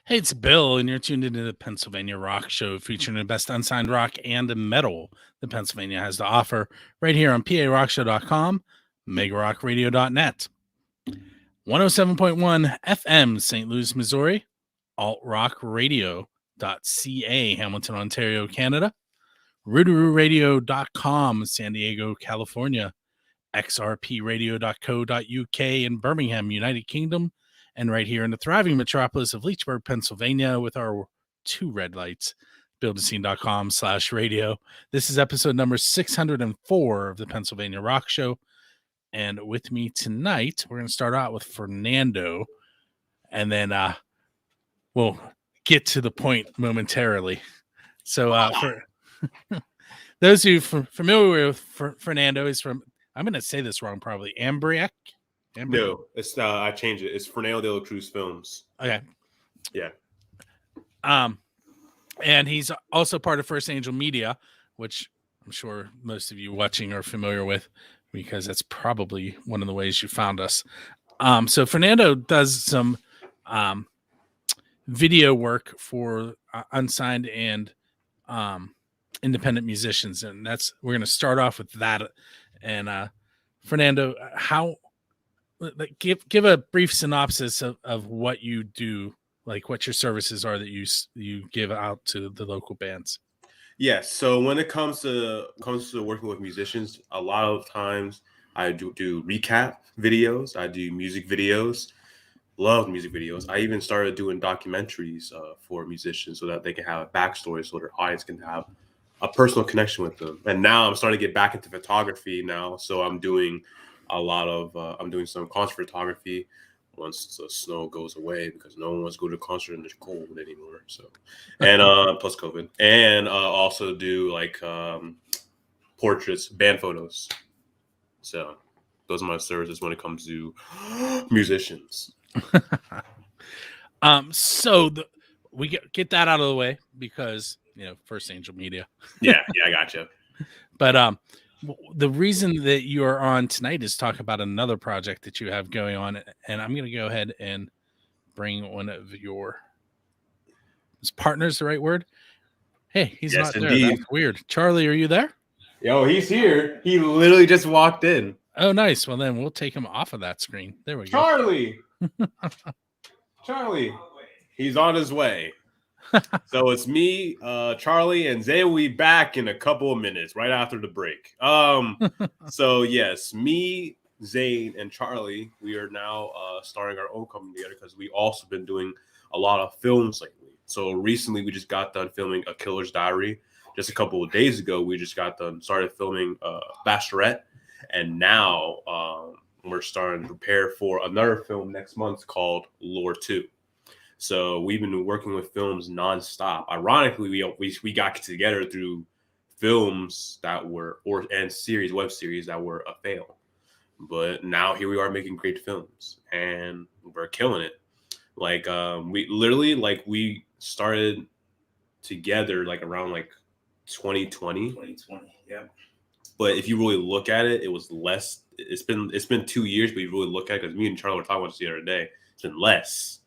Hey, it's Bill, and you're tuned into the Pennsylvania Rock Show featuring the best unsigned rock and metal that Pennsylvania has to offer right here on PARockshow.com, MegaRockRadio.net, 107.1 FM, St. Louis, Missouri, AltRockRadio.ca, Hamilton, Ontario, Canada, RootarooRadio.com, San Diego, California, XRPRadio.co.uk in Birmingham, United Kingdom, and right here in the thriving metropolis of Leechburg, Pennsylvania, with our two red lights, buildacene.com/radio. This is episode number 604 of the Pennsylvania Rock Show. And with me tonight, we're going to start out with Fernando, and then we'll get to the point momentarily. So for those who are familiar with Fernando, is from, I'm going to say this wrong probably, Ambriac? No, it's I changed it. It's Fernando de la Cruz Films. Okay. Yeah. And he's also part of First Angel Media, which I'm sure most of you watching are familiar with, because that's probably one of the ways you found us. So Fernando does some video work for unsigned and independent musicians, and we're going to start off with that. And Fernando, give a brief synopsis of what you do, like what your services are that you give out to the local bands. Yes. So when it comes to working with musicians, a lot of times I do recap videos. I do music videos. Love music videos. I even started doing documentaries for musicians so that they can have a backstory, so their audience can have a personal connection with them. And now I'm starting to get back into photography now. So I'm doing I'm doing some concert photography once the snow goes away, because no one wants to go to a concert in the cold anymore. So, and plus COVID, and also do like portraits, band photos. So those are my services when it comes to musicians. We get that out of the way because First Angel Media. yeah, I gotcha. But the reason that you are on tonight is talk about another project that you have going on, and I'm going to go ahead and bring one of your partners. The right word? Hey, he's not there. That's weird. Charlie, are you there? Yo, he's here. He literally just walked in. Oh, nice. Well, then we'll take him off of that screen. There we go. Charlie, he's on his way. So it's me, Charlie, and Zay will be back in a couple of minutes, right after the break. So yes, me, Zane, and Charlie, we are now starting our own company together because we also been doing a lot of films lately. So recently, we just got done filming A Killer's Diary. Just a couple of days ago, we just started filming Bachelorette, and now we're starting to prepare for another film next month called Lore 2. So we've been working with films nonstop. Ironically, we got together through films that were web series that were a fail. But now here we are making great films, and we're killing it. Like we started together like around like 2020. 2020, yeah. But if you really look at it, it was less. It's been 2 years, but you really look at it, because me and Charlie were talking about this the other day. It's been less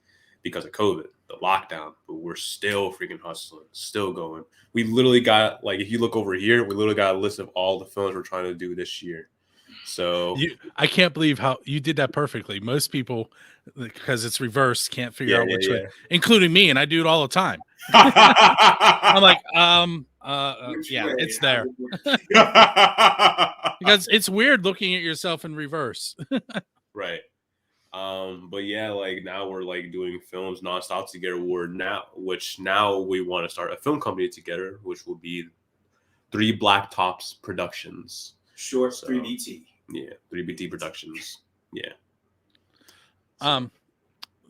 because of COVID, the lockdown, but we're still freaking hustling, still going. We literally got, like, if you look over here, we literally got a list of all the films we're trying to do this year. So I can't believe how you did that perfectly. Most people, because it's reversed, can't figure out which way, including me, and I do it all the time. I'm like, it's there. Because it's weird looking at yourself in reverse. Right. But yeah, like now we're like doing films nonstop together. Which now we want to start a film company together, which will be 3 Black Tops Productions. Short, 3BT. Yeah, 3BT Productions. Yeah.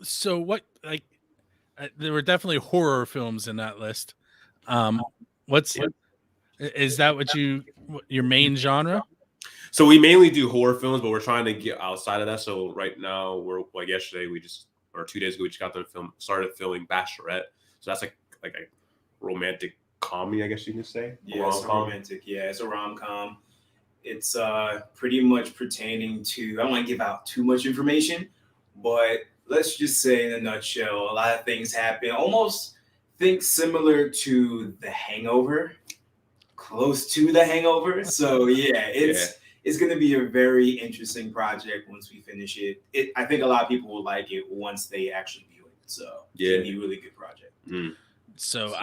So what, like, there were definitely horror films in that list. Is that what your main genre? So we mainly do horror films, but we're trying to get outside of that. So right now, we're like yesterday, 2 days ago, we just got done started filming Bachelorette. So that's like a romantic comedy, I guess you could say. Yeah, it's romantic. Yeah, it's a rom-com. It's pretty much pertaining to, I don't want to give out too much information, but let's just say in a nutshell, a lot of things happen. Almost think similar to The Hangover, close to The Hangover. So yeah, it's going to be a very interesting project once we finish it. I think a lot of people will like it once they actually view it. So it's going to be a really good project. So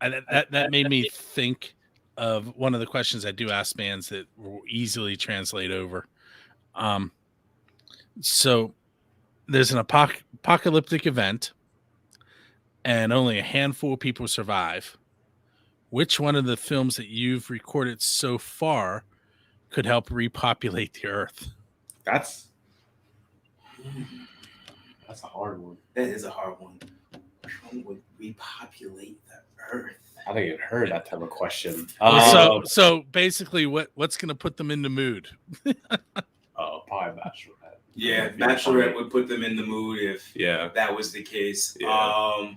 that made me think of one of the questions I do ask bands that will easily translate over. So there's an apocalyptic event and only a handful of people survive. Which one of the films that you've recorded so far could help repopulate the earth? That's a hard one. That is a hard one. Which one would repopulate the earth? I think I've heard that type of question. So basically, what's going to put them in the mood? Probably Bachelorette. Yeah, Bachelorette would put them in the mood if that was the case. Yeah.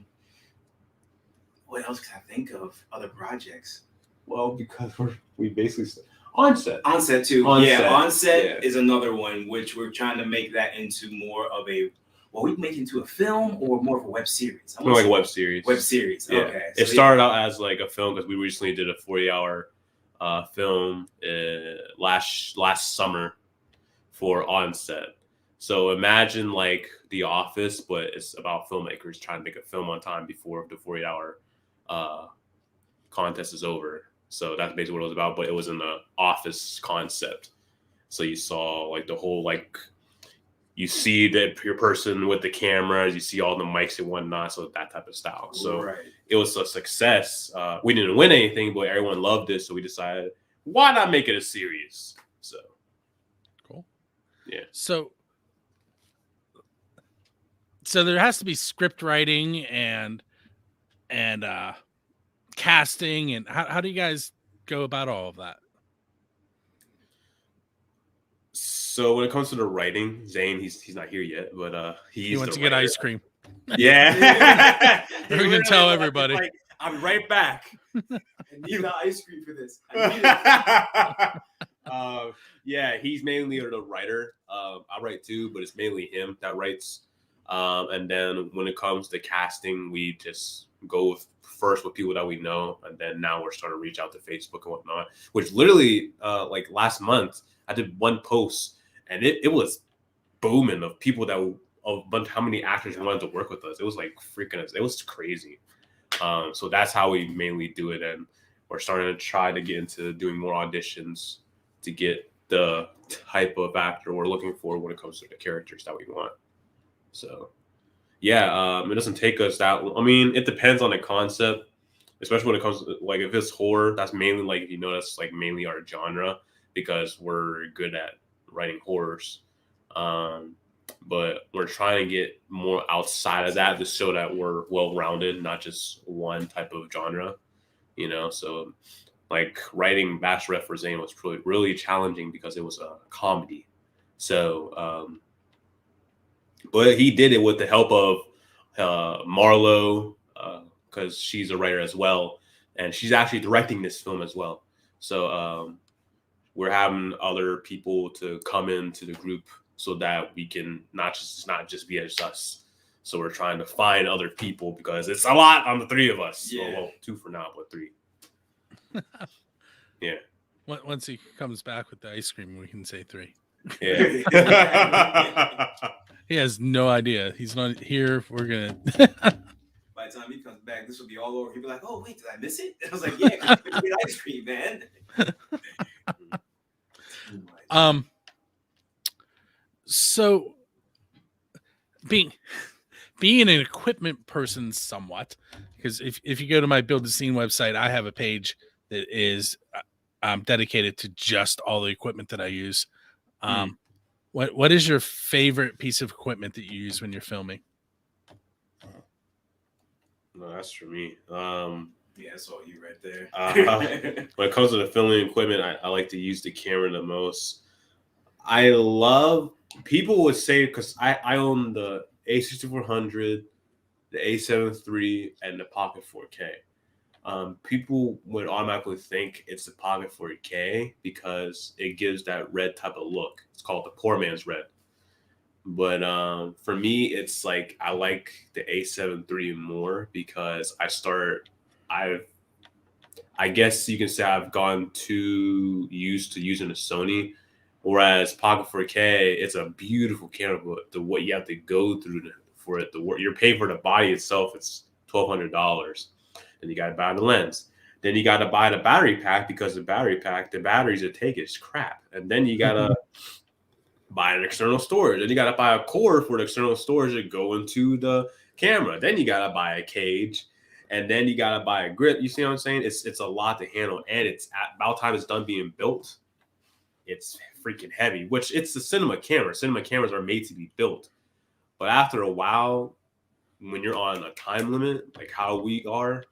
What else can I think of? Other projects? Well, because we basically Onset too. Onset is another one which we're trying to make that into more of a. Well, we can make it into a film or more of a web series. More like a web series. Web series. Yeah. Okay. It started out as like a film because we recently did a 40-hour film last summer for Onset. So imagine like The Office, but it's about filmmakers trying to make a film on time before the 40-hour contest is over. So that's basically what it was about, but it was in the office concept. So you saw like the whole, like you see your person with the cameras, you see all the mics and whatnot. So that type of style. So It was a success. We didn't win anything, but everyone loved it. So we decided, why not make it a series? So cool. Yeah. So there has to be script writing and casting, and how do you guys go about all of that? So when it comes to the writing, Zane, he's not here yet, but he wants to get ice cream. Yeah. We can tell everybody. Like, I'll be right back. I need the ice cream for this. Yeah, he's mainly the writer. I write too, but it's mainly him that writes. And then when it comes to casting, we just go first with people that we know, and then now we're starting to reach out to Facebook and whatnot. Which literally, like last month, I did one post, and it was booming of people how many actors wanted to work with us. It was like it was crazy. So that's how we mainly do it, and we're starting to try to get into doing more auditions to get the type of actor we're looking for when it comes to the characters that we want. So, yeah, it doesn't take us that. I mean, it depends on the concept, especially when it comes to, like, if it's horror. That's mainly, like, if you know, that's like mainly our genre because we're good at writing horrors. But we're trying to get more outside of that to show that we're well-rounded, not just one type of genre. You know, so like writing Bachelorette for Zane was really, really challenging because it was a comedy. So, but he did it with the help of Marlo, because she's a writer as well, and she's actually directing this film as well. So we're having other people to come into the group so that we can not just be as us. So we're trying to find other people because it's a lot on the three of us. Yeah. Well, two for now, but three. Yeah. Once he comes back with the ice cream, we can say three. Yeah. He has no idea. He's not here. We're gonna. By the time he comes back, this will be all over. He'll be like, "Oh wait, did I miss it?" I was like, "Yeah, get ice cream, man." So being an equipment person somewhat, because if you go to my Build a Scene website, I have a page that is dedicated to just all the equipment that I use. What is your favorite piece of equipment that you use when you're filming? No, that's for me. Yeah, that's all you right there. When it comes to the filming equipment, I like to use the camera the most. I love, people would say, because I own the A6400, the A7 III, and the Pocket 4K. People would automatically think it's the Pocket 4K because it gives that red type of look. It's called the poor man's red. But for me, it's like I like the A7 III more because I guess you can say I've gone too used to using a Sony, whereas Pocket 4K, it's a beautiful camera, but what you have to go through for it, the work you're paying for the body itself, it's $1,200. Then you got to buy the lens. Then you got to buy the battery pack because the batteries it take is crap. And then you got to buy an external storage. Then you got to buy a cord for the external storage to go into the camera. Then you got to buy a cage. And then you gotta buy a grip. You see what I'm saying? It's a lot to handle, and it's about time it's done being built. It's freaking heavy. Which it's the cinema camera. Cinema cameras are made to be built, but after a while, when you're on a time limit, like how we are,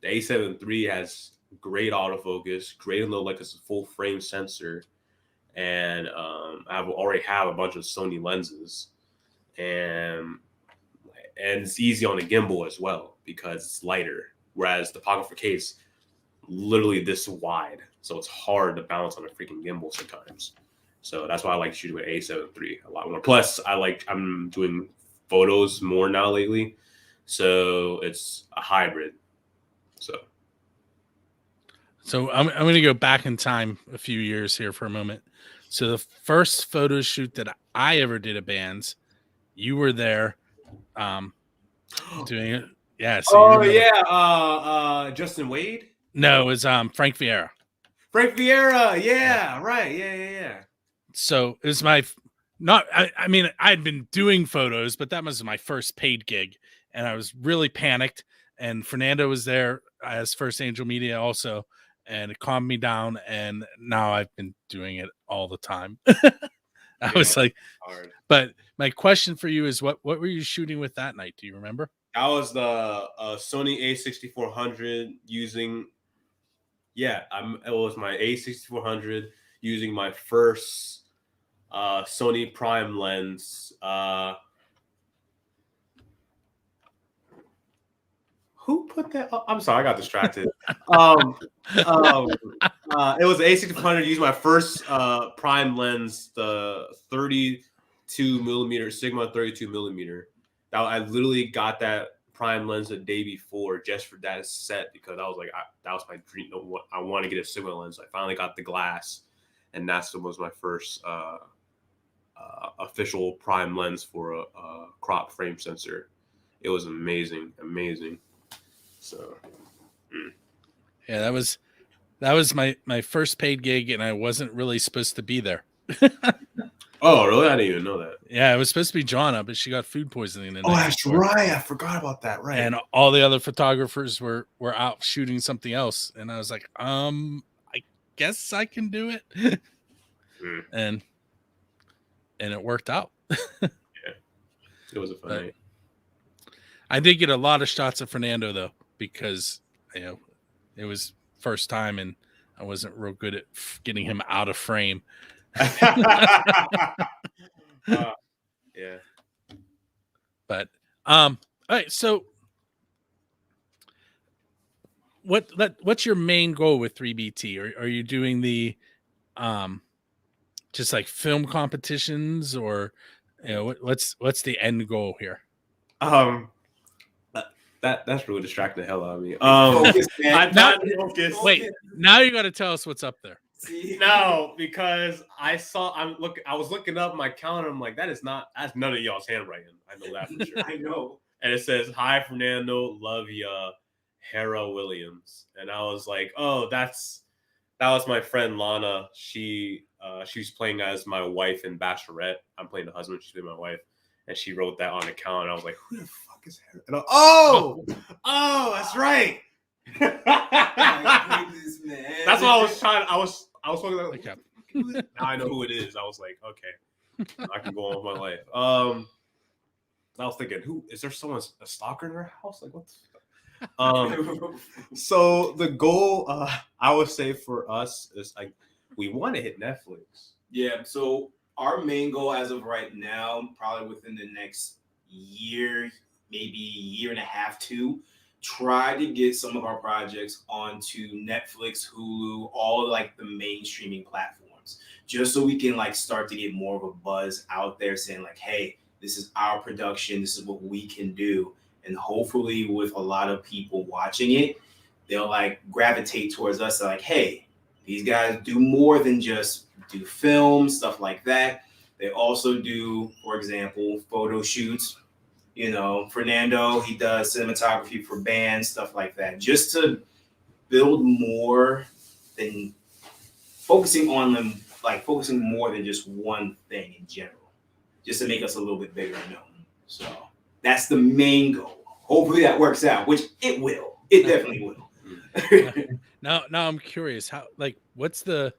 the A7 III has great autofocus, great low, like it's a full frame sensor, and I already have a bunch of Sony lenses, and it's easy on the gimbal as well because it's lighter. Whereas the Pocket 4K is literally this wide, so it's hard to balance on a freaking gimbal sometimes. So that's why I like shooting with A7 III a lot more. Plus, I'm doing photos more now lately, so it's a hybrid. So I'm going to go back in time a few years here for a moment. So the first photo shoot that I ever did at Bands, you were there doing it. Yeah. So Justin Wade? No, it was Frank Vieira. Frank Vieira. Yeah, right. Yeah. So it was I mean, I'd been doing photos, but that was my first paid gig. And I was really panicked. And Fernando was there as First Angel Media also. And it calmed me down. And now I've been doing it all the time. I was like, hard. But my question for you is what were you shooting with that night? Do you remember? That was the Sony A6400 using, it was my A6400 using my first Sony Prime lens. Who put that? I'm sorry, I got distracted. It was the A6400 using my first Prime lens, the 32 millimeter Sigma 32 millimeter. I literally got that Prime lens the day before just for that set because I was like, that was my dream. I want to get a Sigma lens. I finally got the glass, and that was my first official Prime lens for a crop frame sensor. It was amazing. So, yeah, that was my first paid gig, and I wasn't really supposed to be there. Oh, really? I didn't even know that. Yeah, it was supposed to be Joanna, but she got food poisoning. Oh, that's right. I forgot about that. Right. And all the other photographers were out shooting something else, and I was like, I guess I can do it. And it worked out. Yeah, it was a fun night. I did get a lot of shots of Fernando though, because it was first time, and I wasn't real good at getting him out of frame. Yeah. But all right, so what's your main goal with 3BT? Are you doing the just like film competitions, or what's the end goal here? That's really distracting the hell out of me. Focus, man. Wait, now you got to tell us what's up there. No, because I was looking up my calendar. I'm like, that's none of y'all's handwriting. I know that for sure. I know. And it says, "Hi, Fernando, love ya, Hera Williams." And I was like, oh, that was my friend Lana. She's playing as my wife in Bachelorette. I'm playing the husband. She's playing my wife, and she wrote that on the calendar. I was like, who the fuck is Hera? And that's right. My goodness, man. That's what I was trying. I was looking at Okay. now I know who it is. I was like, okay, I can go on with my life. I was thinking, who is there? Someone a stalker in her house? Like what? So the goal, I would say for us is like we want to hit Netflix. Yeah. So our main goal as of right now, probably within the next year, maybe year and a half, to try to get some of our projects onto Netflix, Hulu, all like the main streaming platforms. just so we can like start to get more of a buzz out there saying like, hey, this is our production, this is what we can do. And hopefully with a lot of people watching it, they'll like gravitate towards us. They're like, hey, these guys do more than just do film, stuff like that. They also do, for example, photo shoots. You know, Fernando, he does cinematography for bands, stuff like that, just to build more than focusing on them, like focusing more than just one thing in general, just to make us a little bit bigger and known. So that's the main goal. Hopefully that works out, which it will. It definitely will. Now I'm curious, how, like, what are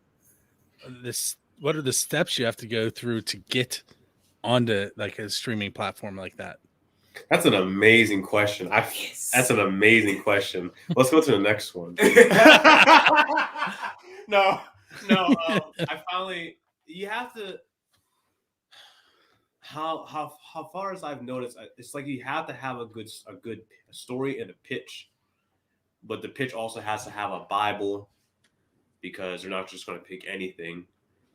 the steps you have to go through to get onto like a streaming platform like that? That's an amazing question. That's an amazing question. Let's go to the next one. No. I finally, you have to. How far as I've noticed, it's like you have to have a good story and a pitch, but the pitch also has to have a Bible, because they're not just going to pick anything.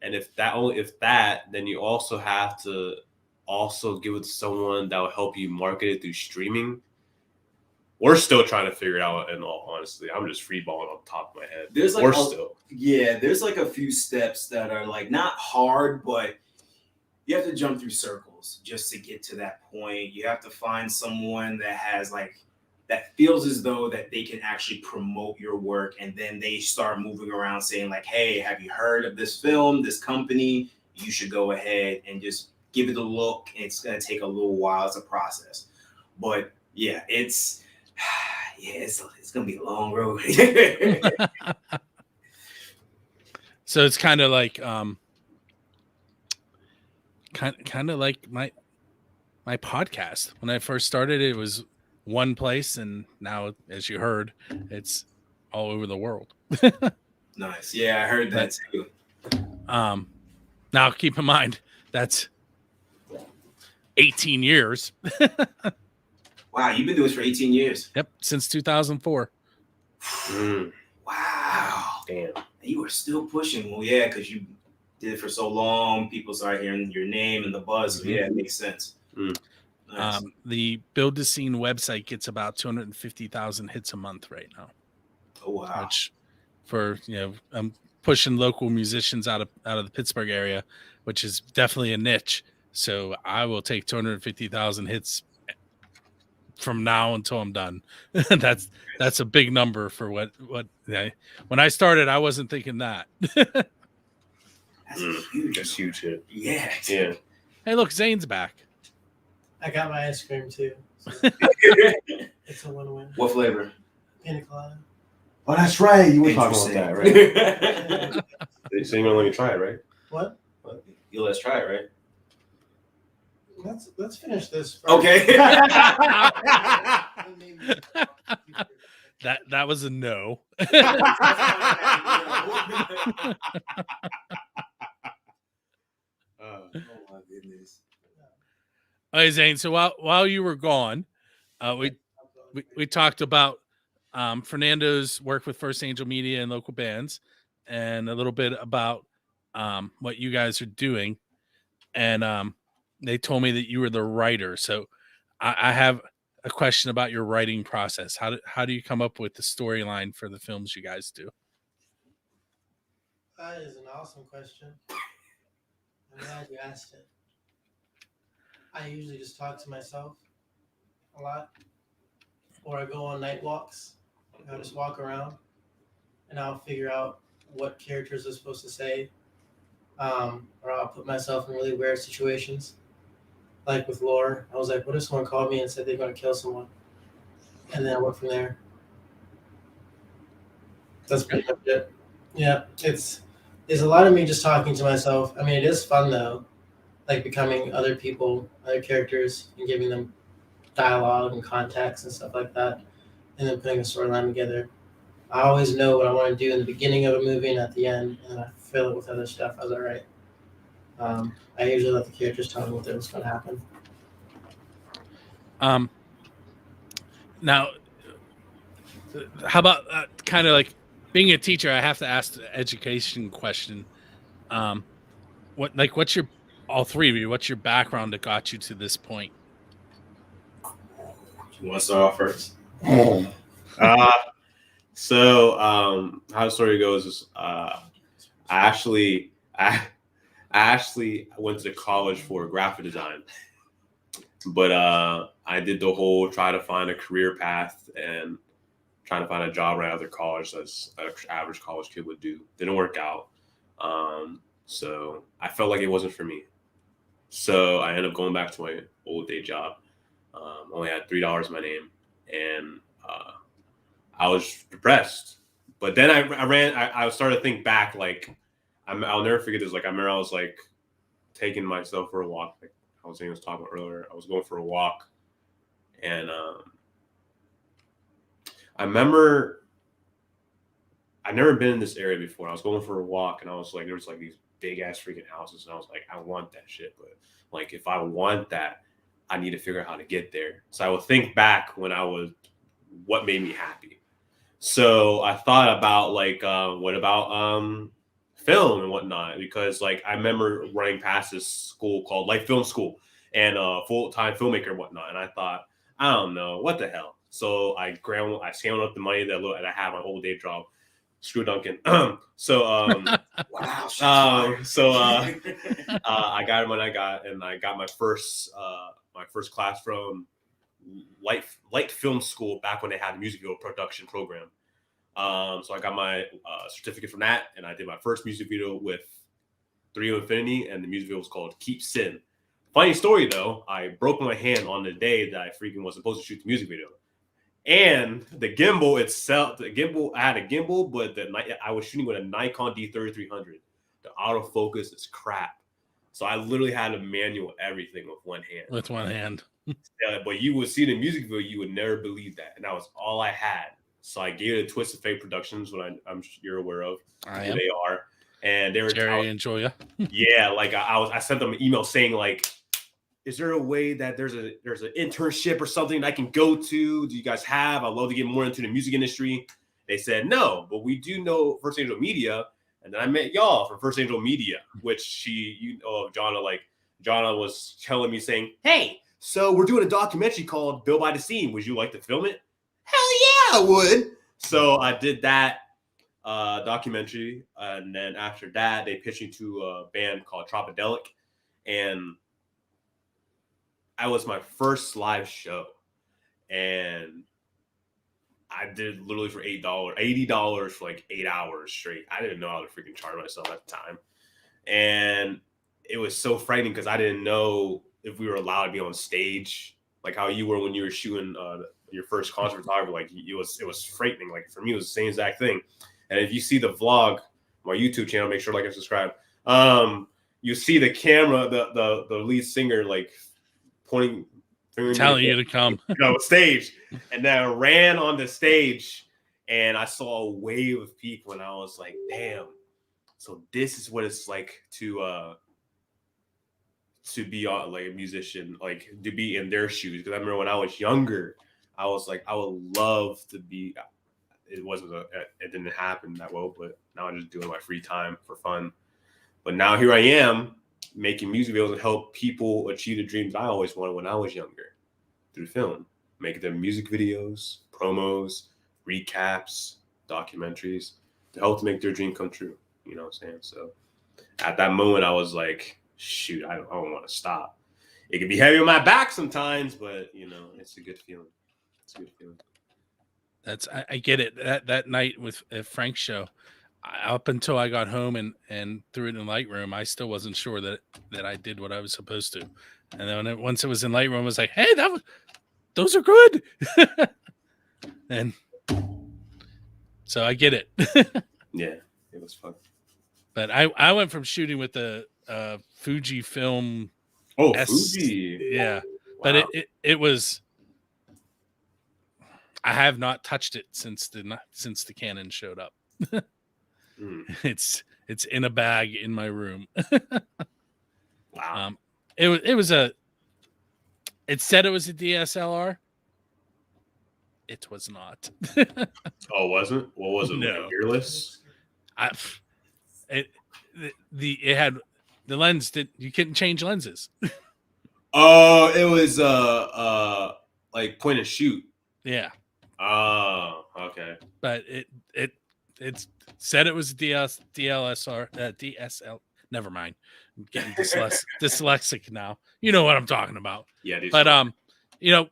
And if that, then you also have to also give it to someone that will help you market it through streaming. We're still trying to figure it out, in all honesty. I'm just freeballing on top of my head. There's like there's like a few steps that are like not hard, but you have to jump through circles just to get to that point. You have to find someone that has like that feels as though that they can actually promote your work, and then they start moving around saying like, hey, have you heard of this film, this company? You should go ahead and just give it a look. It's going to take a little while. It's a process, but yeah, it's going to be a long road. So it's kind of like kind of like my podcast. When I first started, it was one place, and now, as you heard, it's all over the world. Nice. Yeah, I heard that too. Now keep in mind that's 18 years. Wow, you've been doing this for 18 years. Yep, since 2004. Wow. Damn. You are still pushing. Well, yeah, because you did it for so long. People start hearing your name and the buzz. So yeah, it makes sense. Nice. The Build the Scene website gets about 250,000 hits a month right now. Oh wow. Which, for I'm pushing local musicians out of the Pittsburgh area, which is definitely a niche. So I will take 250,000 hits from now until I'm done. That's a big number for what when I started, I wasn't thinking that. That's a huge. That's huge hit. Yeah. Yeah. Hey, look, Zane's back. I got my ice cream too. So it's a win-win. What flavor? Pina colada. Oh, that's right. You were talking about that, right? So you're gonna let me try it, right? What? You let's try it, right? Let's finish this first. Okay. That was a no. Oh my goodness. Hey, Zane. So while you were gone, we talked about Fernando's work with First Angel Media and local bands, and a little bit about what you guys are doing. And they told me that you were the writer. So I have a question about your writing process. How do you come up with the storyline for the films you guys do? That is an awesome question. I'm glad you asked it. I usually just talk to myself a lot, or I go on night walks. I'll just walk around, and I'll figure out what characters are supposed to say, or I'll put myself in really weird situations. Like with Lore, I was like, what if someone called me and said they're going to kill someone? And then I went from there. That's pretty much it. Yeah, it's a lot of me just talking to myself. I mean, it is fun though, like becoming other people, other characters, and giving them dialogue and context and stuff like that, and then putting a storyline together. I always know what I want to do in the beginning of a movie and at the end, and I fill it with other stuff as I write. I usually let the characters tell me what's going to happen. Now, how about kind of like being a teacher? I have to ask the education question. what's your all three of you? What's your background that got you to this point? You want to start off first? So how the story goes is I actually went to college for graphic design, but I did the whole try to find a career path and trying to find a job right after college, as an average college kid would do. Didn't work out. So I felt like it wasn't for me. So I ended up going back to my old day job. Only had $3 in my name, and I was depressed. But then I started to think back, like I'll never forget this. Like I remember I was like taking myself for a walk. Like I was talking about earlier, I was going for a walk, and I remember I'd never been in this area before. I was going for a walk, and I was like, there was like these big ass freaking houses, and I was like, I want that shit, but like if I want that, I need to figure out how to get there. So I would think back when I was, what made me happy. So I thought about like, what about film and whatnot? Because like I remember running past this school called Light Film School and full-time filmmaker and whatnot, and I thought, I don't know, what the hell. So I scammed up the money that I had my old day job. Screw Duncan. So Wow. I got when I got my first class from Light Film School back when they had a music video production program. So I got my certificate from that, and I did my first music video with 3 Infinity, and the music video was called Keep Sin. Funny story though, I broke my hand on the day that I freaking was supposed to shoot the music video. And the gimbal itself, I had a gimbal, but I was shooting with a Nikon D3300. The autofocus is crap. So I literally had to manual everything with one hand. With one hand. Yeah, but you would see the music video, you would never believe that. And that was all I had. So I gave it to Twisted Fate Productions, what I'm sure you're aware of. I who am. they are. And they were Jerry and Joya. yeah, like I sent them an email saying like, is there a way that there's an internship or something I can go to? Do you guys have? I'd love to get more into the music industry. They said no, but we do know First Angel Media, and then I met y'all from First Angel Media, which Jonna was telling me saying, hey, so we're doing a documentary called Built by the Scene. Would you like to film it? Hell yeah, I would. So I did that documentary, and then after that, they pitched me to a band called Tropodelic, and I was my first live show, and I did literally for $80 for like 8 hours straight. I didn't know how to freaking charge myself at the time, and it was so frightening because I didn't know if we were allowed to be on stage, like how you were when you were shooting your first concert photography. Like it was frightening. Like for me, it was the same exact thing. And if you see the vlog, my YouTube channel, make sure to like and subscribe. You see the camera, the lead singer like pointing, telling you to come. Stage, and then I ran on the stage, and I saw a wave of people, and I was like, "Damn!" So this is what it's like to be like a musician, like to be in their shoes. Because I remember when I was younger, I was like, I would love to be. It didn't happen that well, but now I'm just doing my free time for fun. But now here I am making music videos and help people achieve the dreams I always wanted when I was younger through film, making them music videos, promos, recaps, documentaries to help to make their dream come true. You know what I'm saying? So at that moment, I was like, shoot, I don't want to stop. It can be heavy on my back sometimes, but you know, it's a good feeling. It's a good feeling. I get it. That night with Frank's show, up until I got home and threw it in Lightroom, I still wasn't sure that I did what I was supposed to. And then once it was in Lightroom, I was like, hey, those are good. And so I get it. Yeah, it was fun. But I went from shooting with the Fujifilm. Oh, Fuji. Yeah. Wow. But it was. I have not touched it since the Canon showed up. It's in a bag in my room. Wow. It said it was a DSLR. It was not. Oh, wasn't? What was it? No. Like mirrorless? It had the lens you couldn't change lenses. Oh, it was like point and shoot. Yeah, Oh, okay. but it said it was DLSR DSL. Never mind. I'm getting dyslexic now. You know what I'm talking about. Yeah, these But you know,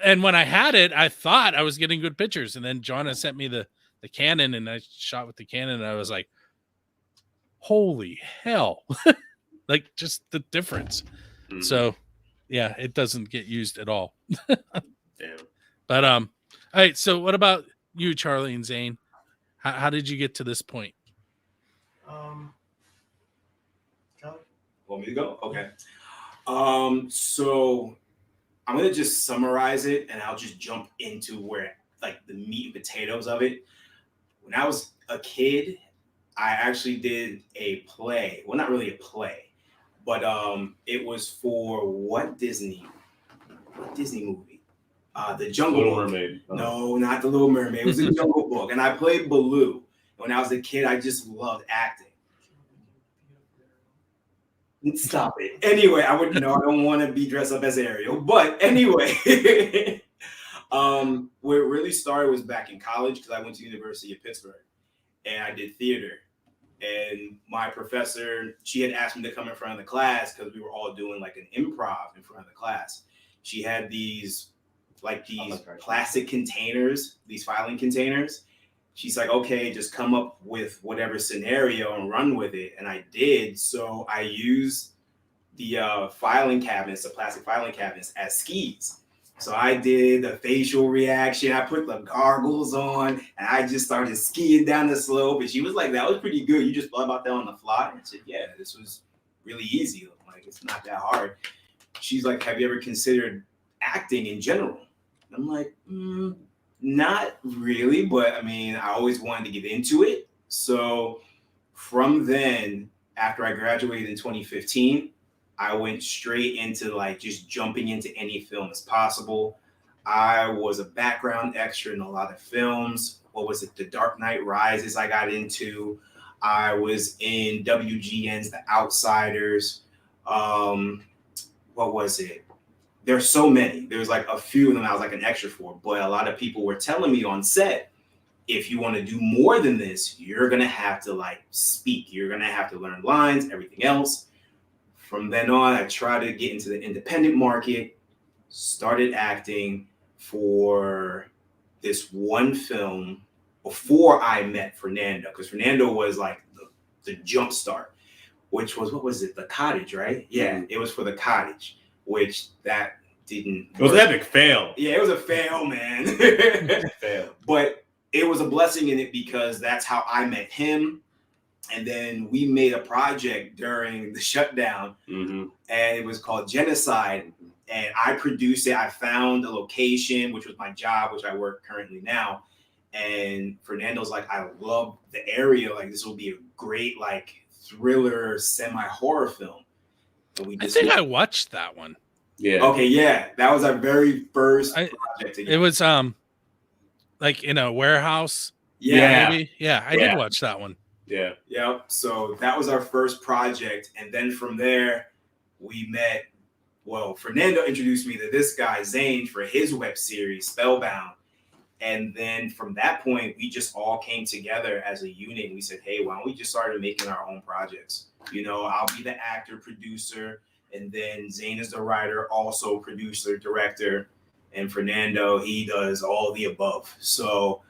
and when I had it, I thought I was getting good pictures, and then John had sent me the Canon, and I shot with the Canon, and I was like, holy hell. Like just the difference. Mhm. So yeah, it doesn't get used at all. Damn. But all right, so what about you, Charlie and Zane? How did you get to this point? Charlie? Want me to go? Okay. So I'm gonna just summarize it, and I'll just jump into where like the meat and potatoes of it. When I was a kid, I actually did a play. Well, not really a play, but it was for what Disney movie? The Jungle Little Book. Mermaid. No, not the Little Mermaid. It was the Jungle Book, and I played Baloo. When I was a kid, I just loved acting. Stop it. Anyway, I don't want to be dressed up as Ariel. But anyway, where it really started was back in college because I went to University of Pittsburgh and I did theater. And my professor, she had asked me to come in front of the class because we were all doing like an improv in front of the class. She had these plastic containers, these filing containers. She's like, okay, just come up with whatever scenario and run with it. And I did. So I used the filing cabinets, the plastic filing cabinets as skis. So I did the facial reaction. I put the gargles on and I just started skiing down the slope. And she was like, that was pretty good. You just thought about that on the fly? And I said, yeah, this was really easy. Like, it's not that hard. She's like, have you ever considered acting in general? And I'm like, not really, but I mean, I always wanted to get into it. So from then, after I graduated in 2015, I went straight into like just jumping into any film as possible. I was a background extra in a lot of films. What was it? The Dark Knight Rises I got into. I was in WGN's The Outsiders. What was it? There's so many. There's like a few of them I was like an extra for, but a lot of people were telling me on set, if you want to do more than this, you're going to have to like speak. You're going to have to learn lines, everything else. From then on, I tried to get into the independent market, started acting for this one film before I met Fernando, because Fernando was like the jump start, which was, what was it? The Cottage, right? Yeah, it was for The Cottage. Which that didn't. It was an epic fail. Yeah, it was a fail, man. Fail. But it was a blessing in it because that's how I met him. And then we made a project during the shutdown, and it was called Genocide. And I produced it. I found a location, which was my job, which I work currently now. And Fernando's like, I love the area. Like, this will be a great like thriller, semi-horror film. I think I watched that one. Yeah. Okay, yeah. That was our very first project together. It was like in a warehouse. Yeah. Maybe. Yeah, I did watch that one. Yeah. Yep. So that was our first project. And then from there, we met. Well, Fernando introduced me to this guy, Zane, for his web series, Spellbound. And then from that point, we just all came together as a unit. And we said, hey, why don't we just start making our own projects? You know, I'll be the actor, producer, and then Zane is the writer, also producer, director, and Fernando, he does all the above. So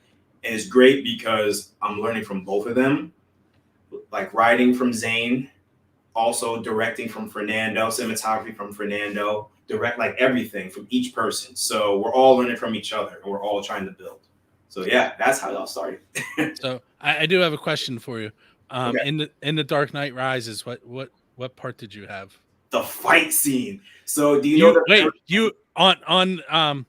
it's great because I'm learning from both of them, like writing from Zane, also directing from Fernando, cinematography from Fernando, direct, like everything from each person. So we're all learning from each other and we're all trying to build. So yeah, that's how it all started. So I do have a question for you. Okay. In the Dark Knight Rises, what part did you have? The fight scene. So do you know that? Wait, you on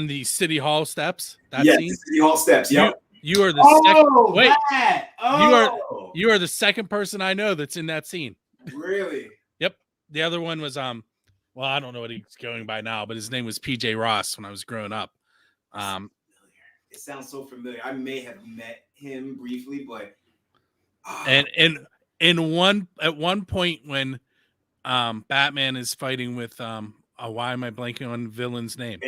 the City Hall steps? That Yeah, scene? the City Hall steps. Yep. You are the second. Wait, that. you are the second person I know that's in that scene. Really? Yep. The other one was well, I don't know what he's going by now, but his name was PJ Ross when I was growing up. It sounds so familiar. I may have met him briefly, but and at one point when Batman is fighting with why am I blanking on the villain's name?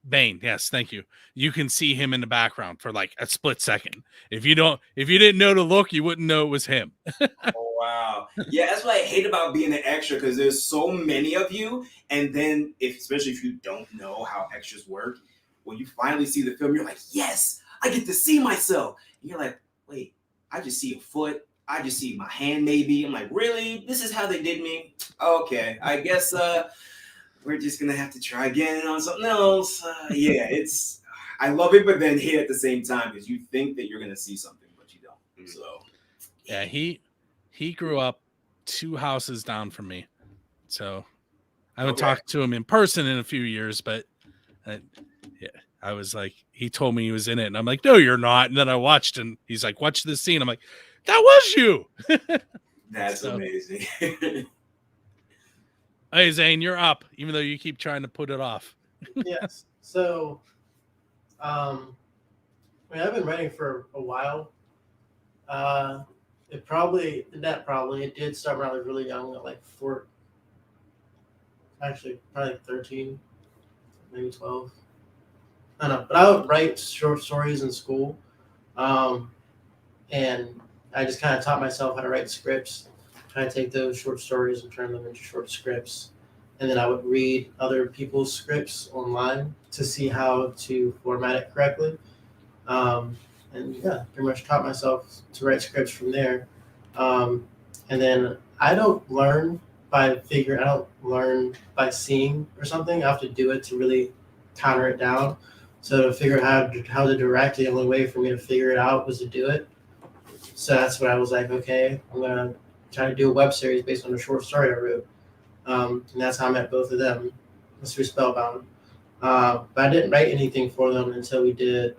Bane, yes, thank you. You can see him in the background for like a split second. If you didn't know to look, you wouldn't know it was him. Oh wow. Yeah, that's what I hate about being an extra, because there's so many of you, and then especially if you don't know how extras work, when you finally see the film, you're like, yes, I get to see myself. And you're like, wait, I just see a foot. I just see my hand maybe. I'm like, really? This is how they did me? Okay, I guess we're just gonna have to try again on something else. Yeah, I love it, but then hate at the same time, because you think that you're gonna see something, but you don't. So yeah, he grew up 2 houses down from me, so I haven't talked to him in person in a few years. But yeah, I was like, he told me he was in it, and I'm like, no, you're not. And then I watched, and he's like, watch this scene. I'm like, that was you. that's amazing. Hey, Zane, you're up, even though you keep trying to put it off. Yes. So, I mean, I've been writing for a while. It did start when I was really young, at like probably 13, maybe 12. I don't know, but I would write short stories in school. And I just kind of taught myself how to write scripts, kind of take those short stories and turn them into short scripts. And then I would read other people's scripts online to see how to format it correctly. And yeah, pretty much taught myself to write scripts from there. And then I don't learn by seeing or something. I have to do it to really counter it down. So to figure out how to direct, the only way for me to figure it out was to do it. So that's when I was like, okay, I'm gonna try to do a web series based on a short story I wrote. And that's how I met both of them. That's through Spellbound. But I didn't write anything for them until we did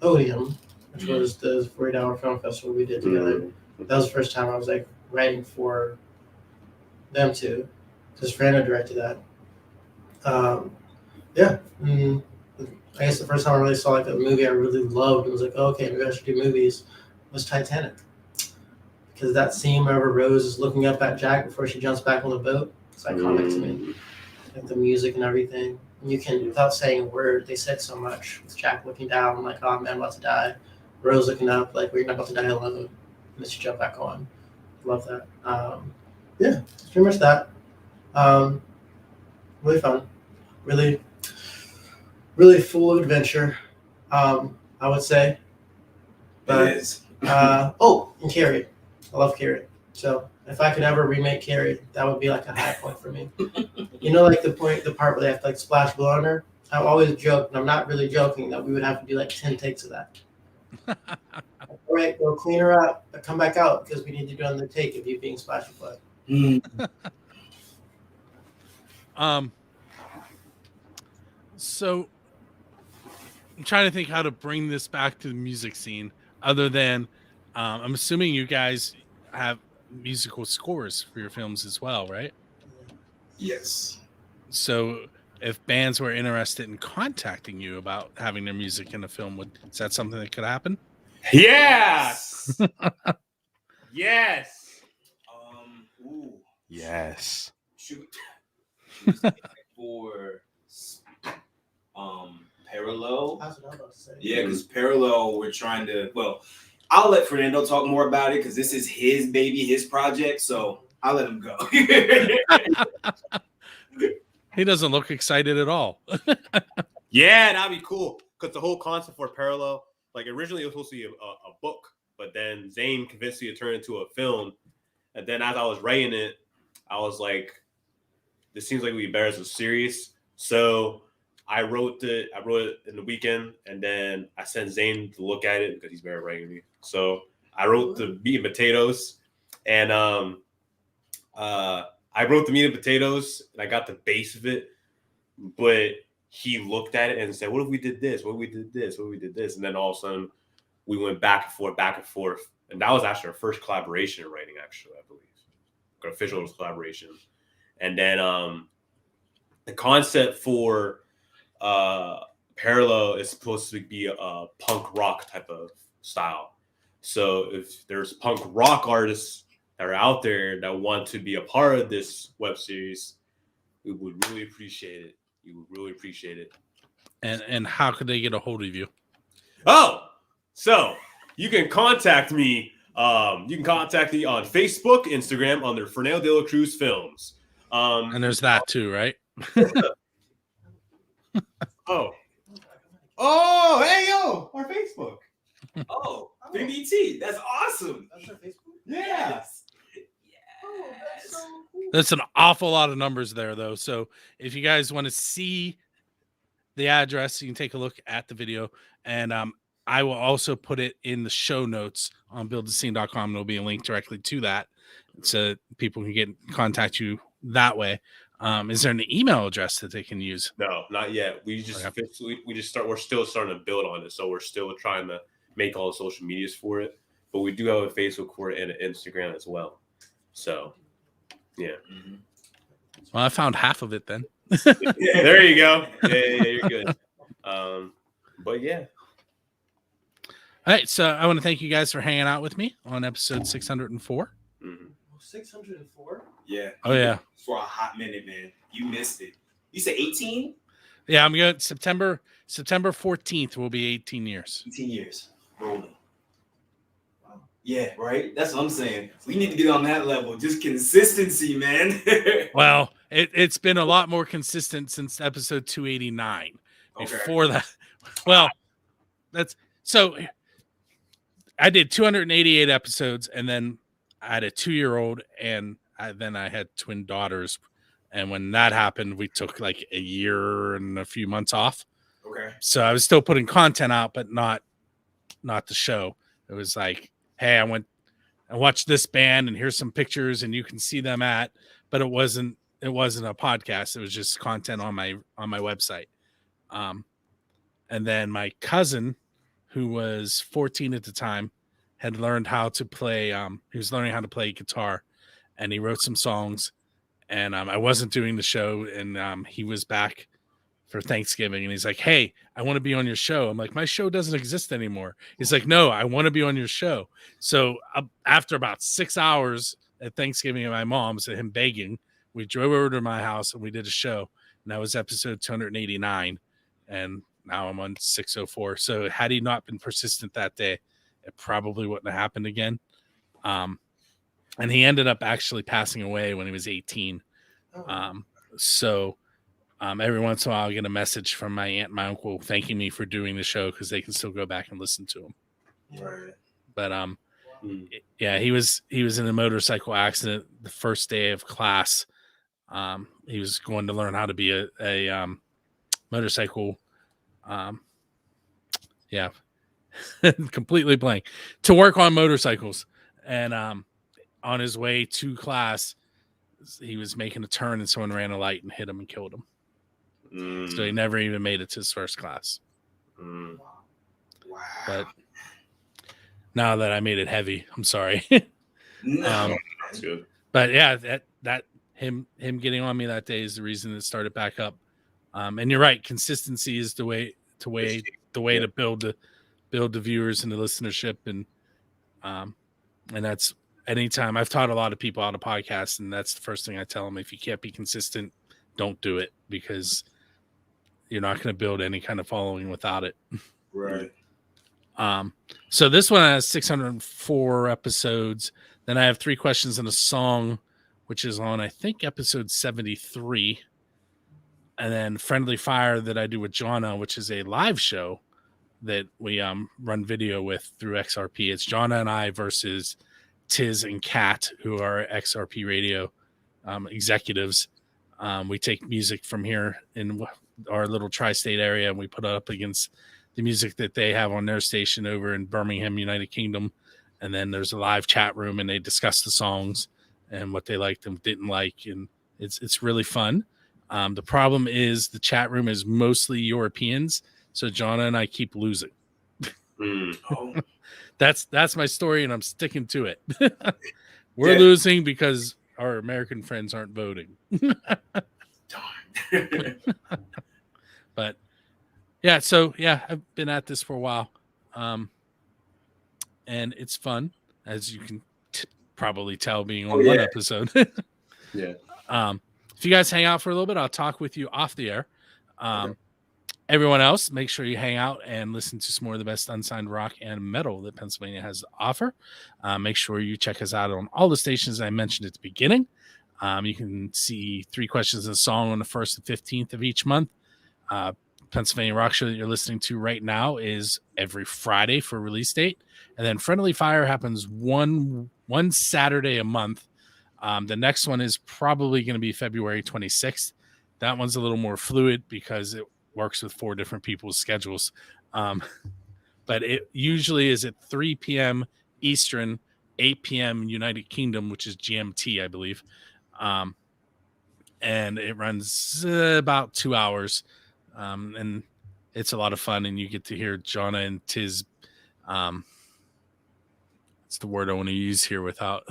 Odium, which was the 48-hour film festival we did together. That was the first time I was like writing for them too, because Fernando directed that. Yeah. I guess the first time I really saw like a movie I really loved and was like, oh, okay, maybe I should do movies, was Titanic. Because that scene whenever Rose is looking up at Jack before she jumps back on the boat, it's iconic to me. Like the music and everything. You can, without saying a word, they said so much. With Jack looking down, I'm like, oh man, I'm about to die. Rose looking up, like, we're not about to die alone. And then she jump back on. Love that. Yeah, it's pretty much that. Really fun. Really, really full of adventure, I would say. But, It is. And Carrie. I love Carrie. So if I could ever remake Carrie, that would be like a high point for me. You know, like the part where they have to like splash blood on her? I always joke, and I'm not really joking, that we would have to do like 10 takes of that. All right, go clean her up, but come back out because we need to do another take of you being splashed with blood. So I'm trying to think how to bring this back to the music scene, other than I'm assuming you guys have musical scores for your films as well, right? Yes. So if bands were interested in contacting you about having their music in a film, is that something that could happen? Yes. Yes. Ooh. Yes. Shoot. For Parallel. That's what I was about to say. Yeah, because Parallel, we're trying to. Well, I'll let Fernando talk more about it because this is his baby, his project. So I'll let him go. He doesn't look excited at all. Yeah, that'd be cool. Because the whole concept for Parallel, like originally it was supposed to be a book, but then Zane convinced me to turn it into a film. And then as I was writing it, I was like, this seems like it would be better as a series. So I wrote it in the weekend, and then I sent Zane to look at it because he's better at writing than me. So I wrote the meat and potatoes, and I wrote the meat and potatoes, and I got the base of it. But he looked at it and said, "What if we did this? What if we did this? What if we did this?" And then all of a sudden, we went back and forth, and that was actually our first collaboration in writing. Actually, I believe, our official collaboration. And then the concept for Parallel is supposed to be a punk rock type of style. So if there's punk rock artists that are out there that want to be a part of this web series, we would really appreciate it. You would really appreciate it. And how could they get a hold of you? Oh, so you can contact me. You can contact me on Facebook, Instagram under Fernando de la Cruz Films. And there's that too, right? Oh, hey yo, our Facebook. Oh, 3BT. That's awesome. That's our Facebook. Yes. Oh, that's so cool. That's an awful lot of numbers there, though. So if you guys want to see the address, you can take a look at the video. And I will also put it in the show notes on buildthescene.com. There'll be a link directly to that so people can contact you that way. Is there an email address that they can use? No, not yet. We're still starting to build on it. So we're still trying to make all the social medias for it. But we do have a Facebook for it and an Instagram as well. So, yeah. Mm-hmm. Well, I found half of it then. There you go. Yeah, you're good. But yeah. All right. So I want to thank you guys for hanging out with me on episode 604. Mm-hmm. 604? Yeah. Oh, yeah. For a hot minute, man. You missed it. You said 18? Yeah, I'm good. September 14th will be 18 years. 18 years. Rolling. Wow. Yeah, right? That's what I'm saying. We need to get on that level. Just consistency, man. Well, it's been a lot more consistent since episode 289. Okay. Before that, well, that's so I did 288 episodes, and then I had a 2-year-old, and then I had twin daughters. And when that happened, we took like a year and a few months off. Okay. So I was still putting content out, but not the show. It was like, hey, I watched this band, and here's some pictures, and you can see them but it wasn't a podcast. It was just content on my website. And then my cousin, who was 14 at the time, had learned how to play. He was learning how to play guitar, and he wrote some songs. And I wasn't doing the show, and he was back for Thanksgiving, and he's like, "Hey, I want to be on your show." I'm like, "My show doesn't exist anymore." He's like, "No, I want to be on your show." So after about 6 hours at Thanksgiving at my mom's and him begging, we drove over to my house and we did a show. And that was episode 289, and now I'm on 604. So had he not been persistent that day, it probably wouldn't have happened again. And he ended up actually passing away when he was 18. So every once in a while, I get a message from my aunt and my uncle thanking me for doing the show because they can still go back and listen to him. Right. But yeah, he was in a motorcycle accident the first day of class. He was going to learn how to be a motorcycle. Yeah, completely blank, to work on motorcycles. And on his way to class, he was making a turn and someone ran a light and hit him and killed him. So he never even made it to his first class. Wow. But now that I made it heavy, I'm sorry. No. That's good. But yeah, that him getting on me that day is the reason it started back up. And you're right, consistency is the way to build the viewers and the listenership, and that's anytime. I've taught a lot of people how to podcast, and that's the first thing I tell them: if you can't be consistent, don't do it, because you're not going to build any kind of following without it. Right. So this one has 604 episodes. Then I have 3 questions and a song, which is on, I think, episode 73. And then Friendly Fire that I do with Jonna, which is a live show that we run video with through XRP. It's Jonna and I versus Tiz and Kat, who are XRP radio executives. We take music from here in our little tri-state area, and we put it up against the music that they have on their station over in Birmingham, United Kingdom. And then there's a live chat room, and they discuss the songs and what they liked and didn't like. And it's really fun. The problem is the chat room is mostly Europeans. So Jonna and I keep losing. Oh. That's my story, and I'm sticking to it. We're Yeah. losing because our American friends aren't voting. Darn. But yeah, so yeah, I've been at this for a while. And it's fun, as you can probably tell being on Oh, one yeah. episode. Yeah. If you guys hang out for a little bit, I'll talk with you off the air. Everyone else, make sure you hang out and listen to some more of the best unsigned rock and metal that Pennsylvania has to offer. Make sure you check us out on all the stations I mentioned at the beginning. You can see 3 questions and a song on the 1st and 15th of each month. Pennsylvania Rock Show that you're listening to right now is every Friday for release date. And then Friendly Fire happens one Saturday a month. The next one is probably going to be February 26th. That one's a little more fluid because it works with 4 different people's schedules. But it usually is at 3 p.m. Eastern, 8 p.m. United Kingdom, which is GMT, I believe. And it runs about 2 hours. And it's a lot of fun, and you get to hear Jonna and Tiz. It's the word I want to use here without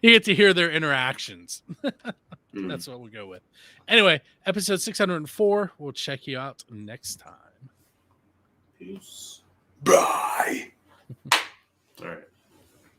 you get to hear their interactions. That's what we'll go with. Anyway, episode 604. We'll check you out next time. Peace. Bye. All right.